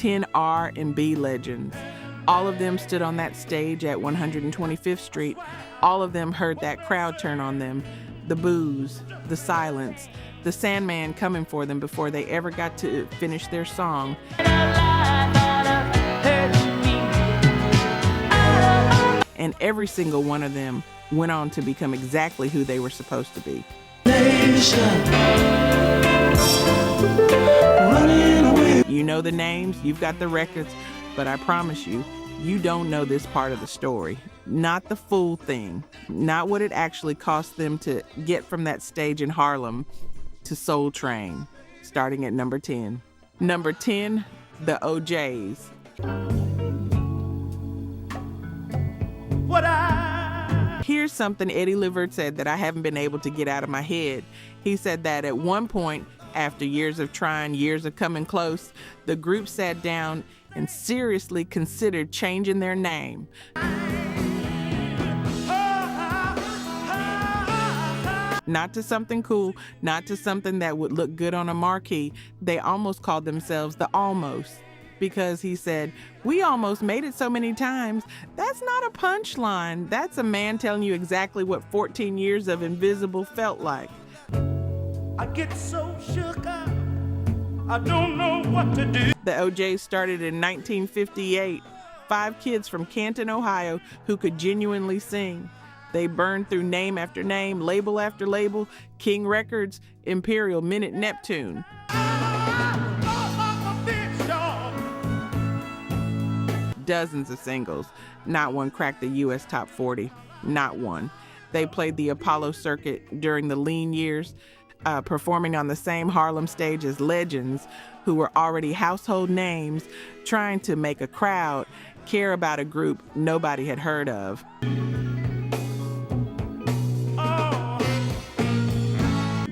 10 R&B legends. All of them stood on that stage at 125th Street. All of them heard that crowd turn on them. The boos, the silence, the Sandman coming for them before they ever got to finish their song. And every single one of them went on to become exactly who they were supposed to be. You know the names, you've got the records, but I promise you, you don't know this part of the story. Not the full thing. Not what it actually cost them to get from that stage in Harlem to Soul Train, starting at number 10. Number 10, the OJs. Here's something Eddie Levert said that I haven't been able to get out of my head. He said that at one point, after years of trying, years of coming close, the group sat down and seriously considered changing their name. Not to something cool, not to something that would look good on a marquee. They almost called themselves the Almost. Because he said, we almost made it so many times. That's not a punchline. That's a man telling you exactly what 14 years of invisible felt like. I get so shook up, I don't know what to do. The OJs started in 1958. 5 kids from Canton, Ohio, who could genuinely sing. They burned through name after name, label after label, King Records, Imperial, Minute, Neptune. Dozens of singles. Not one cracked the U.S. Top 40. Not one. They played the Apollo circuit during the lean years, performing on the same Harlem stage as legends who were already household names, trying to make a crowd care about a group nobody had heard of.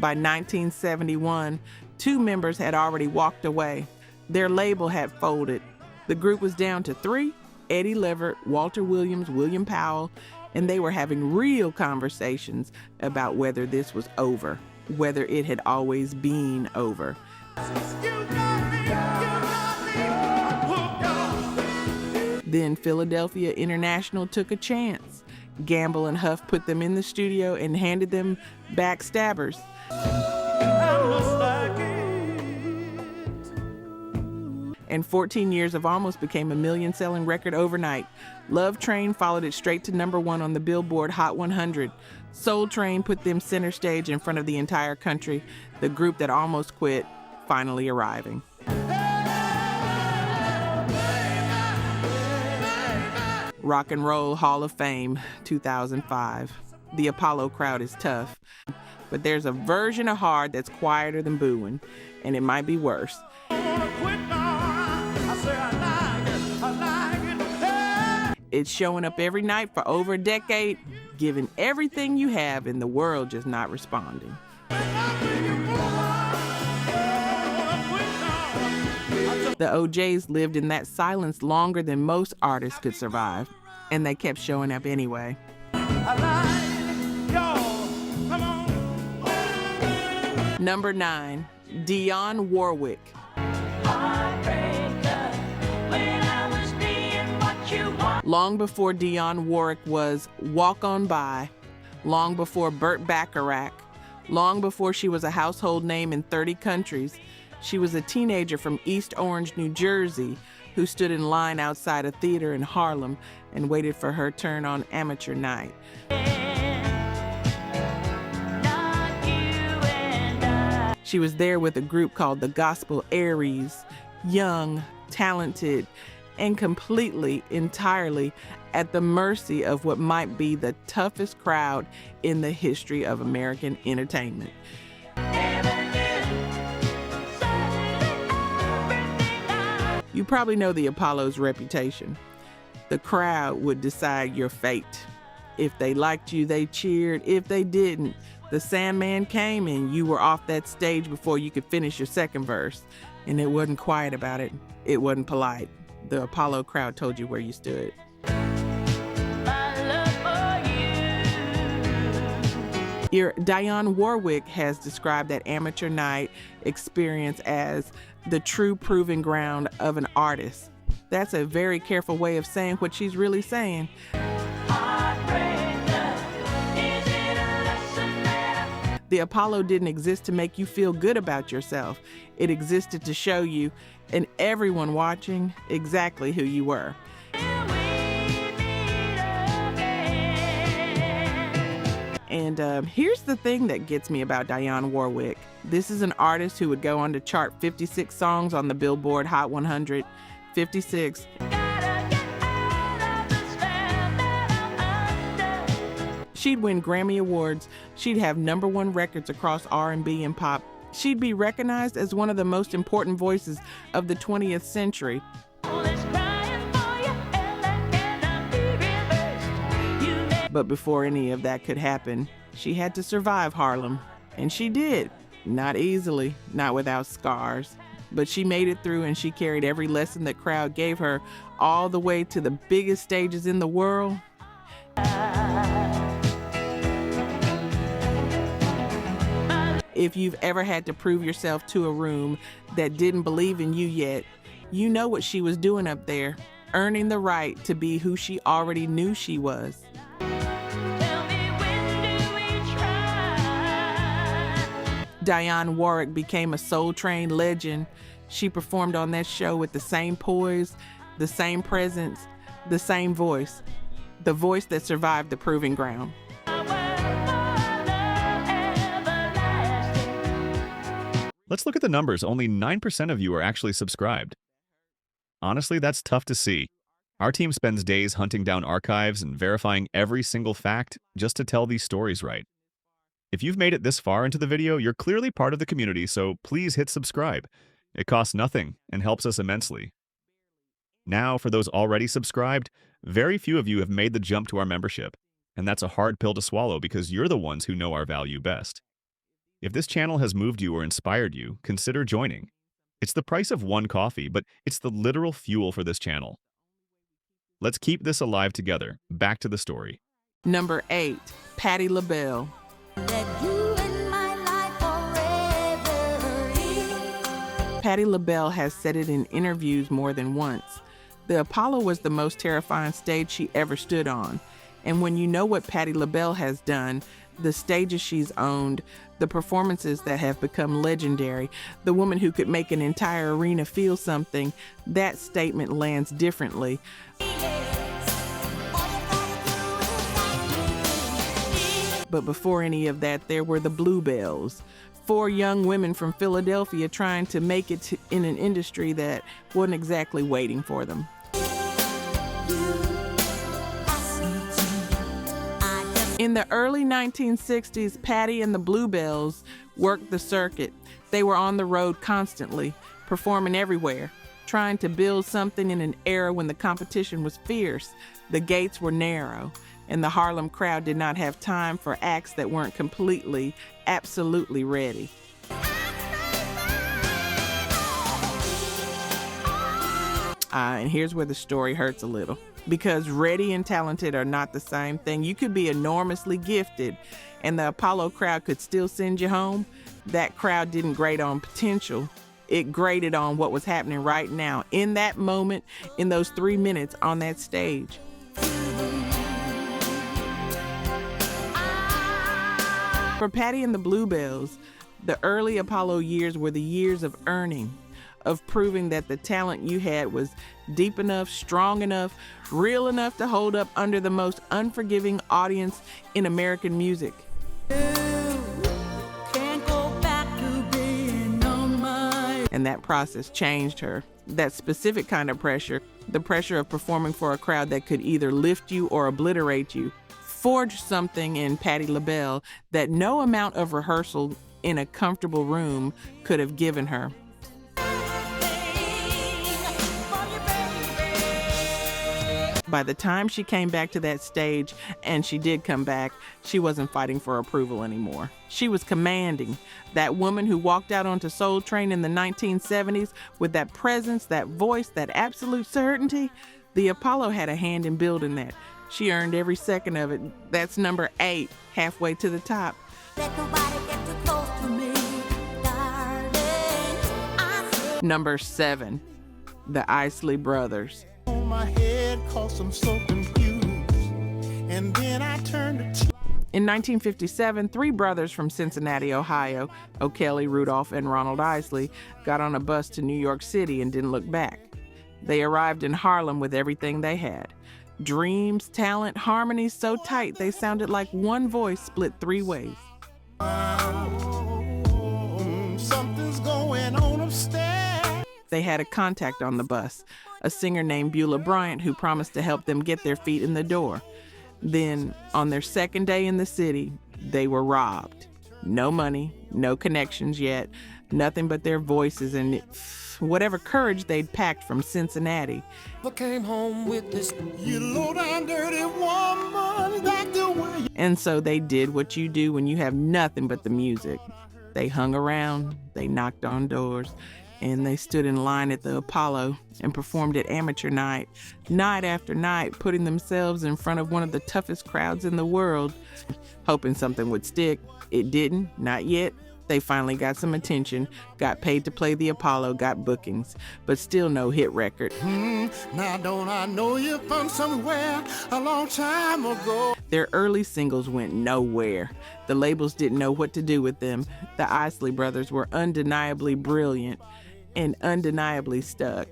By 1971, 2 members had already walked away. Their label had folded. The group was down to 3, Eddie Levert, Walter Williams, William Powell, and they were having real conversations about whether this was over, whether it had always been over. Then Philadelphia International took a chance. Gamble and Huff put them in the studio and handed them backstabbers. And 14 years of Almost became a million-selling record overnight. Love Train followed it straight to number 1 on the Billboard Hot 100. Soul Train put them center stage in front of the entire country, the group that almost quit finally arriving. Rock and Roll Hall of Fame, 2005. The Apollo crowd is tough, but there's a version of hard that's quieter than booing, and it might be worse. It's showing up every night for over a decade, giving everything you have in the world, just not responding. The OJs lived in that silence longer than most artists could survive, and they kept showing up anyway. Number 9, Dionne Warwick. Long before Dionne Warwick was Walk On By, long before Burt Bacharach, long before she was a household name in 30 countries, she was a teenager from East Orange, New Jersey, who stood in line outside a theater in Harlem and waited for her turn on Amateur Night. She was there with a group called the Gospel Aries, young, talented, and completely, entirely at the mercy of what might be the toughest crowd in the history of American entertainment. You probably know the Apollo's reputation. The crowd would decide your fate. If they liked you, they cheered. If they didn't, the Sandman came and you were off that stage before you could finish your second verse. And it wasn't quiet about it. It wasn't polite. The Apollo crowd told you where you stood. Dionne Warwick has described that Amateur Night experience as the true proving ground of an artist. That's a very careful way of saying what she's really saying. The Apollo didn't exist to make you feel good about yourself. It existed to show you, and everyone watching, exactly who you were. And here's the thing that gets me about Dionne Warwick. This is an artist who would go on to chart 56 songs on the Billboard Hot 100. 56. She'd win Grammy Awards. She'd have #1 records across R&B and pop. She'd be recognized as one of the most important voices of the 20th century. But before any of that could happen, she had to survive Harlem. And she did. Not easily, not without scars. But she made it through, and she carried every lesson that crowd gave her all the way to the biggest stages in the world. If you've ever had to prove yourself to a room that didn't believe in you yet, you know what she was doing up there, earning the right to be who she already knew she was. Dionne Warwick became a Soul Train legend. She performed on that show with the same poise, the same presence, the same voice. The voice that survived the proving ground. Let's look at the numbers. Only 9% of you are actually subscribed. Honestly, that's tough to see. Our team spends days hunting down archives and verifying every single fact just to tell these stories right. If you've made it this far into the video, you're clearly part of the community, so please hit subscribe. It costs nothing and helps us immensely. Now, for those already subscribed, very few of you have made the jump to our membership, and that's a hard pill to swallow because you're the ones who know our value best. If this channel has moved you or inspired you, consider joining. It's the price of one coffee, but it's the literal fuel for this channel. Let's keep this alive together. Back to the story. Number 8, Patti LaBelle. Patti LaBelle has said it in interviews more than once. The Apollo was the most terrifying stage she ever stood on. And when you know what Patti LaBelle has done, the stages she's owned, the performances that have become legendary, the woman who could make an entire arena feel something, that statement lands differently. But before any of that, there were the Bluebells, 4 young women from Philadelphia trying to make it in an industry that wasn't exactly waiting for them. In the early 1960s, Patti and the Bluebells worked the circuit. They were on the road constantly, performing everywhere, trying to build something in an era when the competition was fierce, the gates were narrow, and the Harlem crowd did not have time for acts that weren't completely, absolutely ready. And here's where the story hurts a little. Because ready and talented are not the same thing. You could be enormously gifted, and the Apollo crowd could still send you home. That crowd didn't grade on potential. It graded on what was happening right now, in that moment, in those 3 minutes on that stage. For Patti and the Bluebells, the early Apollo years were the years of earning, of proving that the talent you had was deep enough, strong enough, real enough to hold up under the most unforgiving audience in American music. And that process changed her. That specific kind of pressure, the pressure of performing for a crowd that could either lift you or obliterate you, forged something in Patti LaBelle that no amount of rehearsal in a comfortable room could have given her. By the time she came back to that stage, and she did come back, she wasn't fighting for approval anymore. She was commanding. That woman who walked out onto Soul Train in the 1970s with that presence, that voice, that absolute certainty, the Apollo had a hand in building that. She earned every second of it. That's number 8, halfway to the top. Let nobody get too close to me, darling. I Number 7, the Isley Brothers. On my head 'cause I'm so confused. And then I turned to In 1957, 3 brothers from Cincinnati, Ohio, O'Kelly, Rudolph, and Ronald Isley, got on a bus to New York City and didn't look back. They arrived in Harlem with everything they had. Dreams, talent, harmonies so tight they sounded like one voice split 3 ways. something's going on upstairs. They had a contact on the bus, a singer named Beulah Bryant who promised to help them get their feet in the door. Then, on their second day in the city, they were robbed. No money, no connections yet, nothing but their voices and whatever courage they'd packed from Cincinnati. I came home with this, you low down dirty woman, back the way. And so they did what you do when you have nothing but the music. They hung around, they knocked on doors, and they stood in line at the Apollo and performed at amateur night after night, putting themselves in front of one of the toughest crowds in the world, hoping something would stick. It didn't, not yet. They finally got some attention, got paid to play the Apollo, got bookings, but still no hit record. Now don't I know you from somewhere a long time ago. Their early singles went nowhere. The labels didn't know what to do with them. The Isley Brothers were undeniably brilliant and undeniably stuck.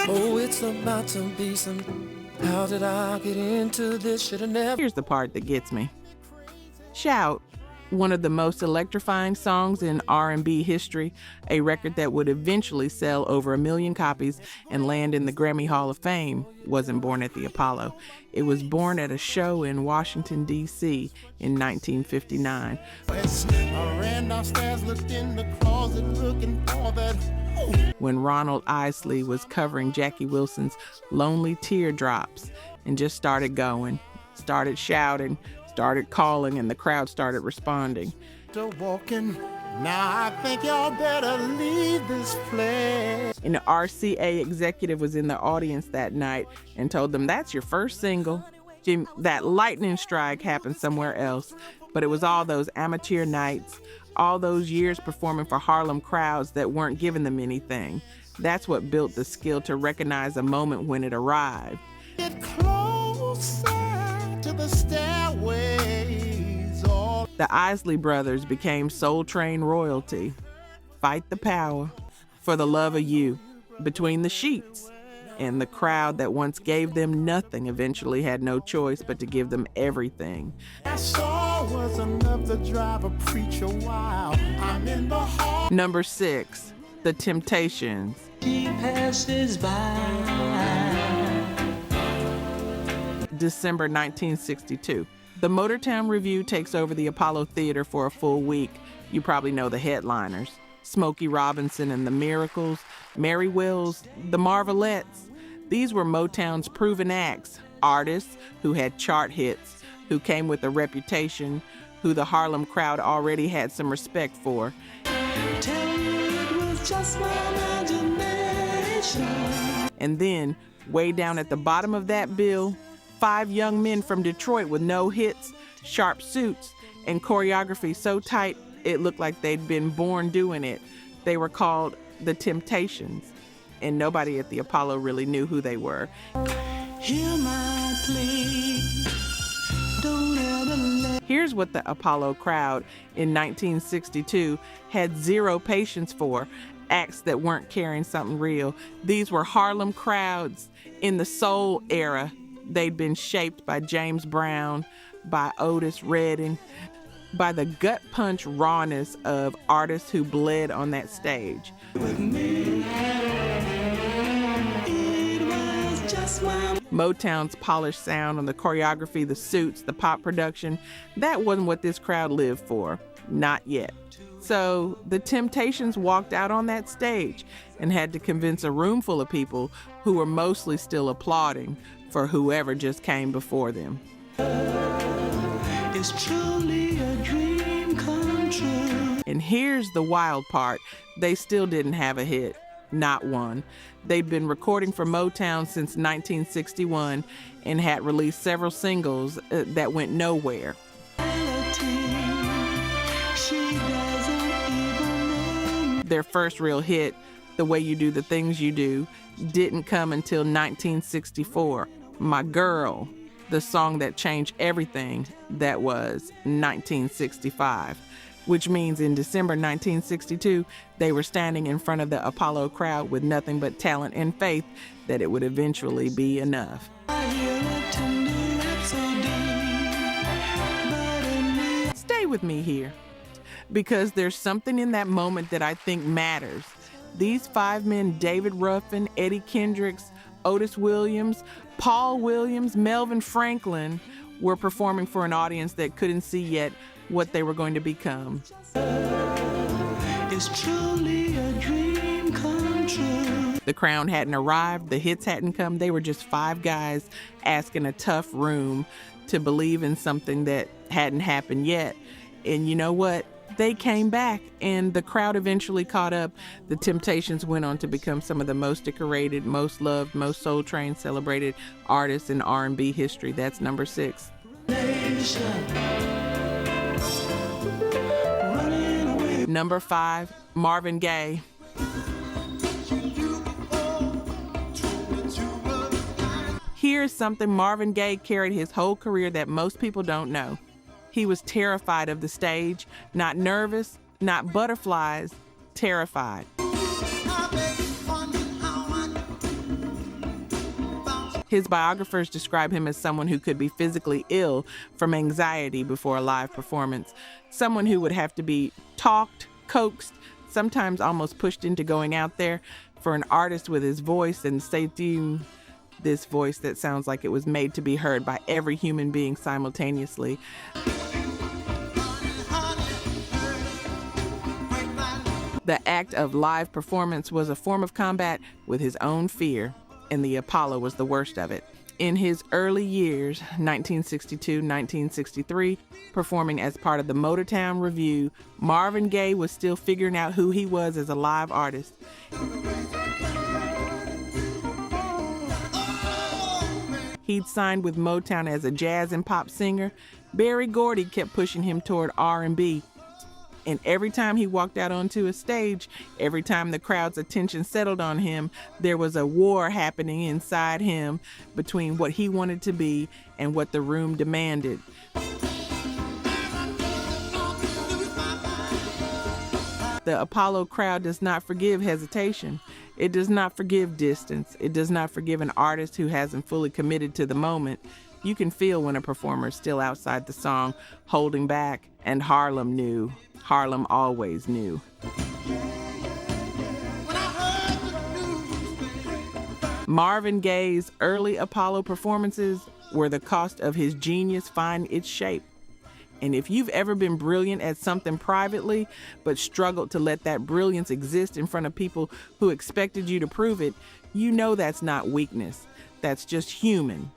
Oh, it's about to be some. How did I get into this? Should have never. Here's the part that gets me. Shout, one of the most electrifying songs in R&B history, a record that would eventually sell over 1 million copies and land in the Grammy Hall of Fame, wasn't born at the Apollo. It was born at a show in Washington, D.C. in 1959. I ran downstairs, looked in the closet, looking for that. When Ronald Isley was covering Jackie Wilson's Lonely Teardrops and just started going, started shouting, started calling, and the crowd started responding. Still walking. Now I think y'all better leave this place. And the RCA executive was in the audience that night and told them, "That's your first single." Jim, that lightning strike happened somewhere else, but it was all those amateur nights, all those years performing for Harlem crowds that weren't giving them anything. That's what built the skill to recognize a moment when it arrived. Get closer to the stairways. All The Isley Brothers became Soul Train royalty. Fight the power for the love of you. Between the sheets. And the crowd that once gave them nothing eventually had no choice but to give them everything. I saw was enough to drive a preacher wild. I'm in the hall. Number 6, The Temptations. She passes by. December 1962. The Motortown Revue takes over the Apollo Theater for a full week. You probably know the headliners. Smokey Robinson and the Miracles, Mary Wells, the Marvelettes. These were Motown's proven acts, artists who had chart hits, who came with a reputation, who the Harlem crowd already had some respect for. Tell me it was just my imagination. And then, way down at the bottom of that bill, 5 young men from Detroit with no hits, sharp suits, and choreography so tight it looked like they'd been born doing it. They were called The Temptations, and nobody at the Apollo really knew who they were. Hear my plea. Don't ever let. Here's what the Apollo crowd in 1962 had zero patience for, acts that weren't carrying something real. These were Harlem crowds in the soul era. They'd been shaped by James Brown, by Otis Redding, by the gut punch rawness of artists who bled on that stage. With me. It was just my. Motown's polished sound on the choreography, the suits, the pop production, that wasn't what this crowd lived for. Not yet. So the Temptations walked out on that stage and had to convince a room full of people who were mostly still applauding for whoever just came before them. It's truly a dream come true. And here's the wild part. They still didn't have a hit. Not one. They'd been recording for Motown since 1961 and had released several singles that went nowhere. She doesn't even know. Their first real hit The Way You Do the Things You Do didn't come until 1964. My Girl, the song that changed everything, that was 1965. Which means in December 1962, they were standing in front of the Apollo crowd with nothing but talent and faith that it would eventually be enough. Stay with me here, because there's something in that moment that I think matters. These five men, David Ruffin, Eddie Kendricks, Otis Williams, Paul Williams, Melvin Franklin, were performing for an audience that couldn't see yet what they were going to become. It's truly a dream come true. The crown hadn't arrived, the hits hadn't come. They were just five guys asking a tough room to believe in something that hadn't happened yet. And you know what? They came back, and the crowd eventually caught up. The Temptations went on to become some of the most decorated, most loved, most Soul Train celebrated artists in R&B history. That's number 6. Number 5, Marvin Gaye. Here's something Marvin Gaye carried his whole career that most people don't know. He was terrified of the stage, not nervous, not butterflies, terrified. His biographers describe him as someone who could be physically ill from anxiety before a live performance, someone who would have to be talked, coaxed, sometimes almost pushed into going out there. For an artist with his voice and this voice that sounds like it was made to be heard by every human being simultaneously. The act of live performance was a form of combat with his own fear, and the Apollo was the worst of it. In his early years, 1962, 1963, performing as part of the Motown Revue, Marvin Gaye was still figuring out who he was as a live artist. He'd signed with Motown as a jazz and pop singer. Berry Gordy kept pushing him toward R&B. And every time he walked out onto a stage, every time the crowd's attention settled on him, there was a war happening inside him between what he wanted to be and what the room demanded. The Apollo crowd does not forgive hesitation. It does not forgive distance. It does not forgive an artist who hasn't fully committed to the moment. You can feel when a performer is still outside the song, holding back, and Harlem knew. Harlem always knew. Marvin Gaye's early Apollo performances were the cost of his genius find its shape. And if you've ever been brilliant at something privately, but struggled to let that brilliance exist in front of people who expected you to prove it, you know that's not weakness. That's just human.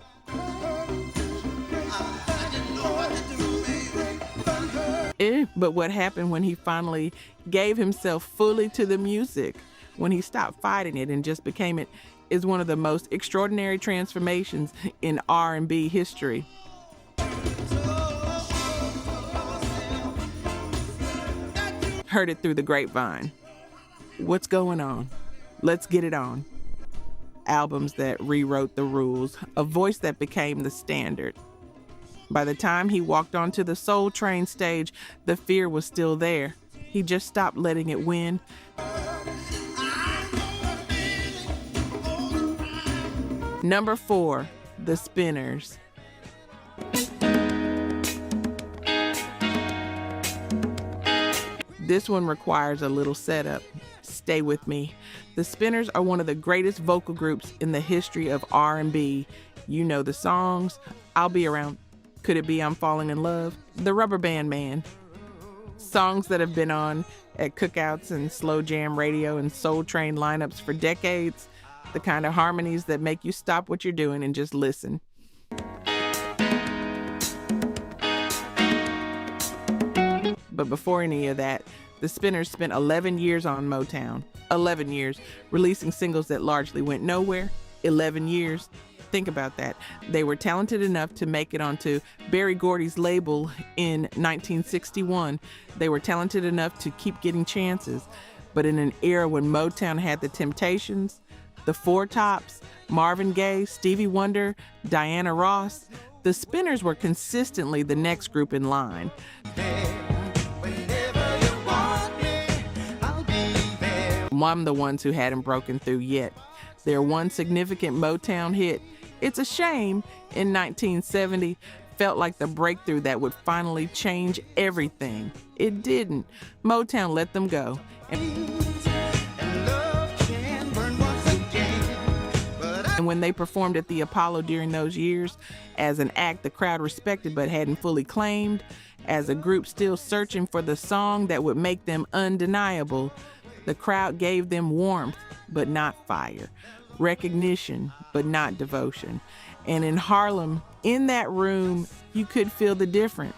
But what happened when he finally gave himself fully to the music, when he stopped fighting it and just became it, is one of the most extraordinary transformations in R&B history. Heard it through the grapevine. What's going on? Let's get it on. Albums that rewrote the rules, a voice that became the standard. By the time he walked onto the Soul Train stage, the fear was still there. He just stopped letting it win. Number 4, The Spinners. This one requires a little setup. Stay with me. The Spinners are one of the greatest vocal groups in the history of R&B. You know the songs, I'll Be Around. Could It Be I'm Falling in Love? The Rubber Band Man. Songs that have been on at cookouts and slow jam radio and Soul Train lineups for decades. The kind of harmonies that make you stop what you're doing and just listen. But before any of that, the Spinners spent 11 years on Motown. 11 years, releasing singles that largely went nowhere. 11 years. Think about that. They were talented enough to make it onto Berry Gordy's label in 1961. They were talented enough to keep getting chances. But in an era when Motown had the Temptations, the Four Tops, Marvin Gaye, Stevie Wonder, Diana Ross, the Spinners were consistently the next group in line. I'm the ones who hadn't broken through yet. Their one significant Motown hit, It's a Shame, in 1970, felt like the breakthrough that would finally change everything. It didn't. Motown let them go. And when they performed at the Apollo during those years, as an act the crowd respected but hadn't fully claimed, as a group still searching for the song that would make them undeniable, the crowd gave them warmth but not fire, recognition but not devotion. And in Harlem, in that room, you could feel the difference.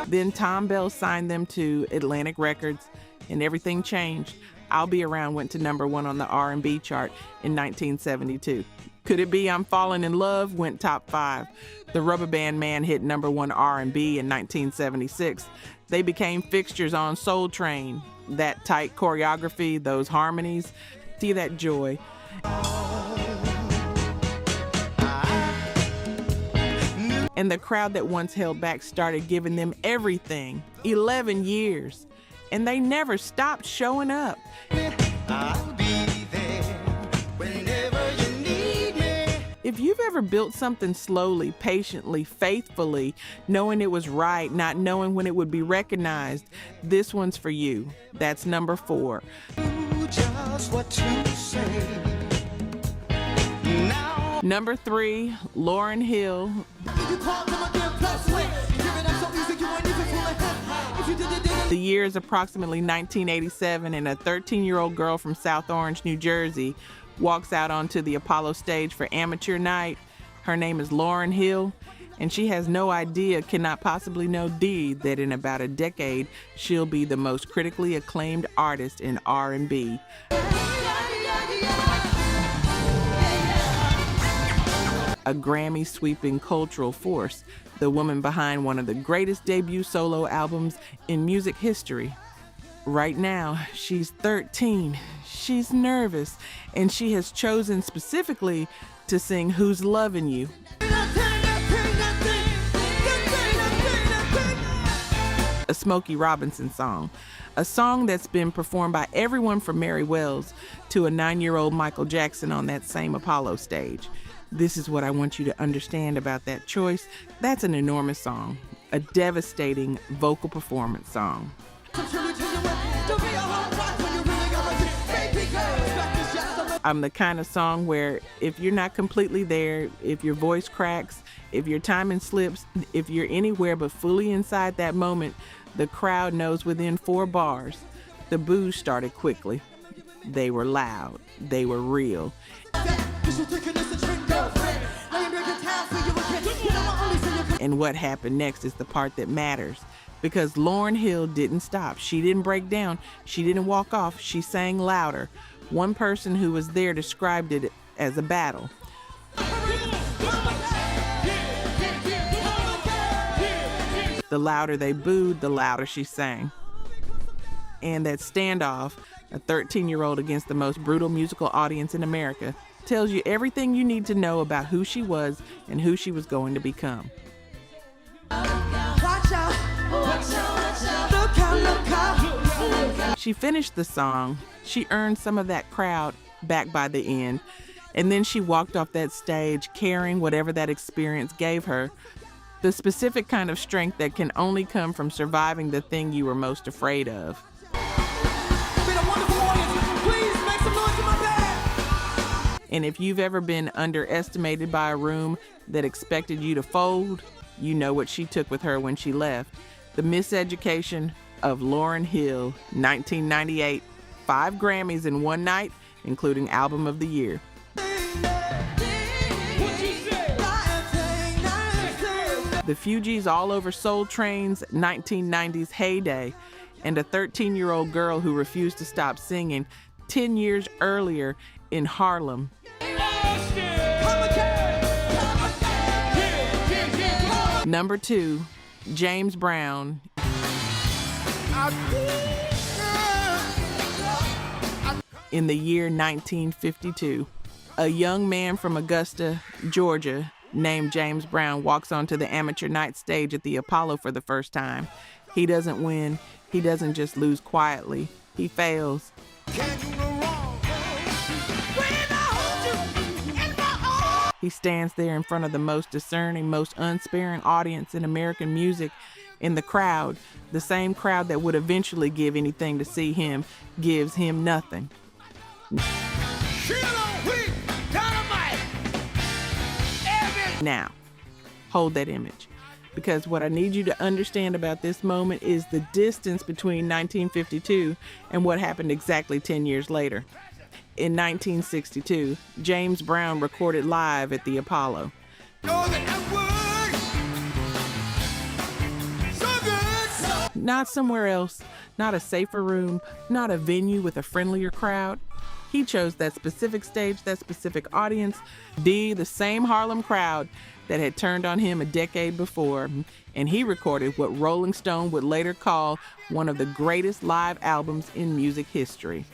Then Tom Bell signed them to Atlantic Records, and everything changed. I'll Be Around went to #1 on the R&B chart in 1972. Could It Be I'm Falling in Love went top 5. The Rubber Band Man hit #1 R&B in 1976. They became fixtures on Soul Train. That tight choreography, those harmonies, see that joy. And the crowd that once held back started giving them everything. 11 years. And they never stopped showing up. I'll be there whenever you need me. If you've ever built something slowly, patiently, faithfully, knowing it was right, not knowing when it would be recognized, this one's for you. That's #4. Just what to say. Now. #3, Lauryn Hill. The year is approximately 1987, and a 13-year-old girl from South Orange, New Jersey, walks out onto the Apollo stage for amateur night. Her name is Lauryn Hill, and she has no idea, cannot possibly know that in about a decade, she'll be the most critically acclaimed artist in R&B. A Grammy-sweeping cultural force, the woman behind one of the greatest debut solo albums in music history. Right now, she's 13, she's nervous, and she has chosen specifically to sing Who's Lovin' You. A Smokey Robinson song, a song that's been performed by everyone from Mary Wells to a 9-year-old Michael Jackson on that same Apollo stage. This is what I want you to understand about that choice. That's an enormous song, a devastating vocal performance song. I'm the kind of song where if you're not completely there, if your voice cracks, if your timing slips, if you're anywhere but fully inside that moment, the crowd knows within 4 bars. The boos started quickly. They were loud. They were real. And what happened next is the part that matters, because Lauryn Hill didn't stop. She didn't break down. She didn't walk off. She sang louder. One person who was there described it as a battle. The louder they booed, the louder she sang. And that standoff, a 13-year-old against the most brutal musical audience in America, tells you everything you need to know about who she was and who she was going to become. She finished the song. She earned some of that crowd back by the end, and then she walked off that stage carrying whatever that experience gave her, the specific kind of strength that can only come from surviving the thing you were most afraid of. And if you've ever been underestimated by a room that expected you to fold, you know what she took with her when she left. The Miseducation of Lauryn Hill, 1998, 5 Grammys in one night, including Album of the Year. The Fugees all over Soul Train's 1990s heyday, and a 13-year-old girl who refused to stop singing 10 years earlier in Harlem. #2, James Brown. In the year 1952, a young man from Augusta, Georgia, named James Brown walks onto the amateur night stage at the Apollo for the first time. He doesn't win. He doesn't just lose quietly. He fails. He stands there in front of the most discerning, most unsparing audience in American music, in the crowd, the same crowd that would eventually give anything to see him, gives him nothing. Now, hold that image, because what I need you to understand about this moment is the distance between 1952 and what happened exactly 10 years later. In 1962, James Brown recorded live at the Apollo. Not somewhere else, not a safer room, not a venue with a friendlier crowd. He chose that specific stage, that specific audience, the same Harlem crowd that had turned on him a decade before, and he recorded what Rolling Stone would later call one of the greatest live albums in music history.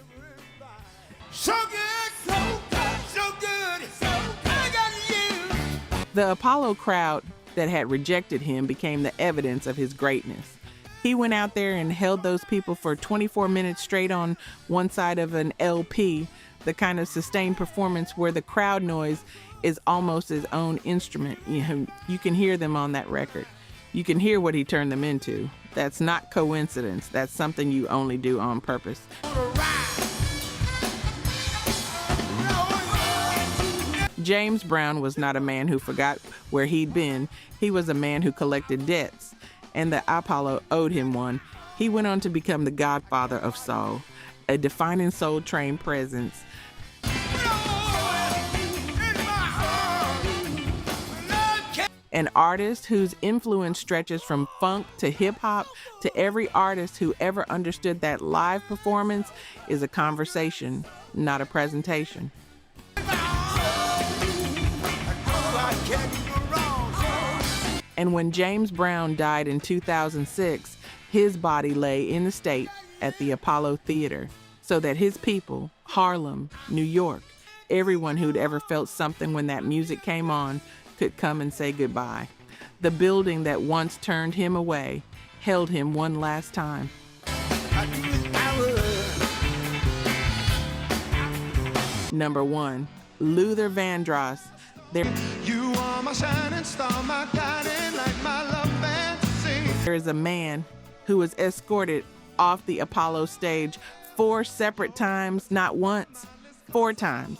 So good, so good, so good, so good, I got you. The Apollo crowd that had rejected him became the evidence of his greatness. He went out there and held those people for 24 minutes straight on one side of an LP, the kind of sustained performance where the crowd noise is almost his own instrument. You can hear them on that record. You can hear what he turned them into. That's not coincidence. That's something you only do on purpose. James Brown was not a man who forgot where he'd been. He was a man who collected debts, and the Apollo owed him one. He went on to become the Godfather of Soul, a defining Soul Train presence. An artist whose influence stretches from funk to hip-hop to every artist who ever understood that live performance is a conversation, not a presentation. And when James Brown died in 2006, his body lay in the state at the Apollo Theater so that his people, Harlem, New York, everyone who'd ever felt something when that music came on could come and say goodbye. The building that once turned him away held him one last time. Number 1, Luther Vandross. You are my shining star, my guiding light, my love fantasy. There is a man who was escorted off the Apollo stage 4 separate times, not once, 4 times.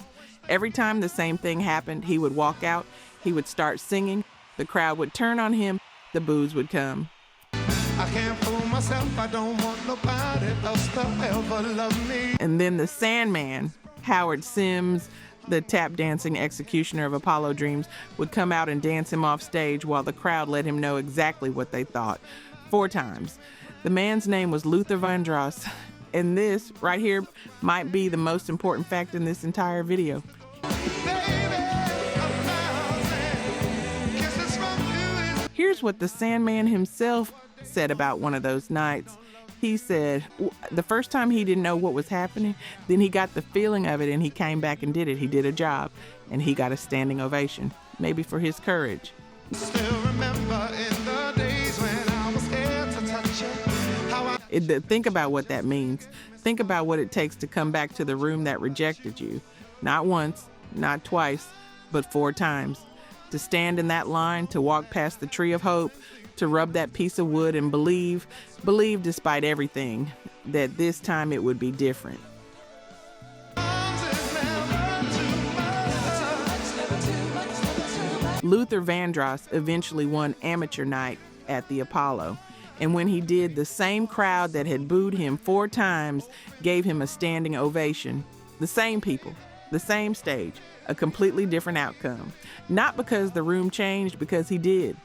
Every time the same thing happened, he would walk out, he would start singing, the crowd would turn on him, the boos would come. I can't fool myself, I don't want nobody else to ever love me. And then the Sandman, Howard Sims, the tap dancing executioner of Apollo Dreams, would come out and dance him off stage while the crowd let him know exactly what they thought. 4 times. The man's name was Luther Vandross, and this right here might be the most important fact in this entire video. Here's what the Sandman himself said about one of those nights. He said the first time he didn't know what was happening, then he got the feeling of it and he came back and did it. He did a job and he got a standing ovation, maybe for his courage. Still remember in the days when I was scared to touch you. Think about what that means. Think about what it takes to come back to the room that rejected you. Not once, not twice, but 4 times. To stand in that line, to walk past the tree of hope, to rub that piece of wood and believe despite everything, that this time it would be different. Luther Vandross eventually won amateur night at the Apollo. And when he did, the same crowd that had booed him 4 times gave him a standing ovation. The same people, the same stage, a completely different outcome. Not because the room changed, because he did.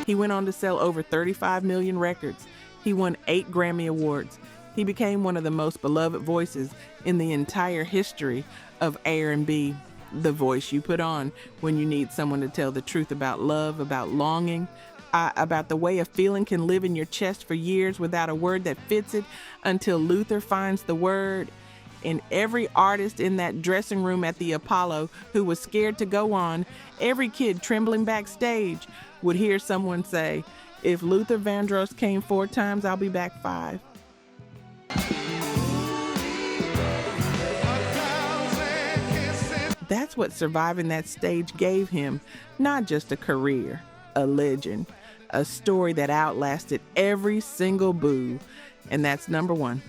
He went on to sell over 35 million records. He won 8 Grammy Awards. He became one of the most beloved voices in the entire history of R&B. The voice you put on when you need someone to tell the truth about love, about longing, about the way a feeling can live in your chest for years without a word that fits it until Luther finds the word. And every artist in that dressing room at the Apollo who was scared to go on, every kid trembling backstage would hear someone say, "If Luther Vandross came 4 times, I'll be back 5." That's what surviving that stage gave him, not just a career, a legend, a story that outlasted every single boo. And that's number 1.